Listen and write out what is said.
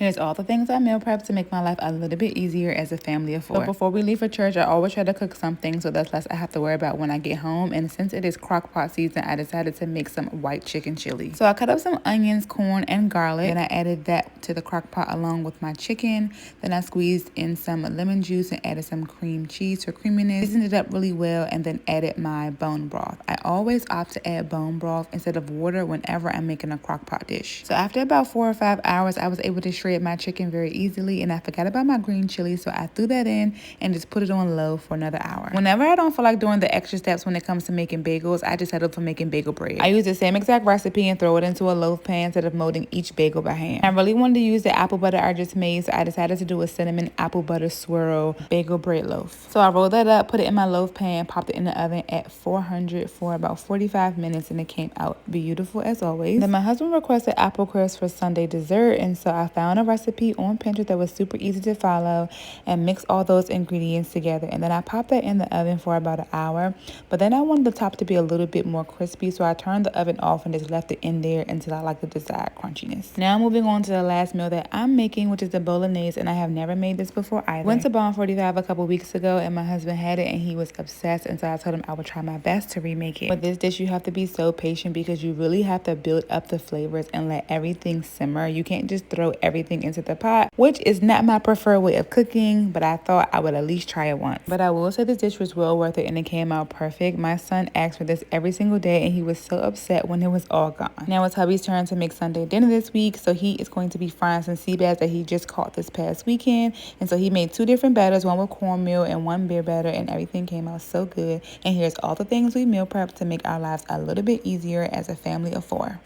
Here's all the things I meal prep to make my life a little bit easier as a family of 4. So before we leave for church, I always try to cook something so that's less I have to worry about when I get home. And since it is crock pot season, I decided to make some white chicken chili. So I cut up some onions, corn, and garlic. Then I added that to the crock pot along with my chicken. Then I squeezed in some lemon juice and added some cream cheese for creaminess. Seasoned it up really well and then added my bone broth. I always opt to add bone broth instead of water whenever I'm making a crock pot dish. So after about 4 or 5 hours, I was able to shred my chicken very easily, and I forgot about my green chili, so I threw that in and just put it on low for another hour. Whenever I don't feel like doing the extra steps when it comes to making bagels, I just settle for making bagel bread. I use the same exact recipe and throw it into a loaf pan instead of molding each bagel by hand. I really wanted to use the apple butter I just made, so I decided to do a cinnamon apple butter swirl bagel bread loaf. So I rolled that up, put it in my loaf pan, popped it in the oven at 400 for about 45 minutes, and it came out beautiful as always. Then my husband requested apple crisp for Sunday dessert, and so I found a recipe on Pinterest that was super easy to follow and mix all those ingredients together. And then I popped that in the oven for about an hour, but then I wanted the top to be a little bit more crispy, so I turned the oven off and just left it in there until I like the desired crunchiness. Now moving on to the last meal that I'm making, which is the bolognese, and I have never made this before either. Went to Bon 45 a couple weeks ago and my husband had it and he was obsessed, and so I told him I would try my best to remake it. With this dish, you have to be so patient because you really have to build up the flavors and let everything simmer. You can't just throw everything into the pot, which is not my preferred way of cooking, but I thought I would at least try it once. But I will say this dish was well worth it and it came out perfect. My son asked for this every single day and he was so upset when it was all gone. Now it's hubby's turn to make Sunday dinner this week, so he is going to be frying some sea bass that he just caught this past weekend. And so he made 2 different batters, one with cornmeal and one beer batter, and everything came out so good. And here's all the things we meal prep to make our lives a little bit easier as a family of 4.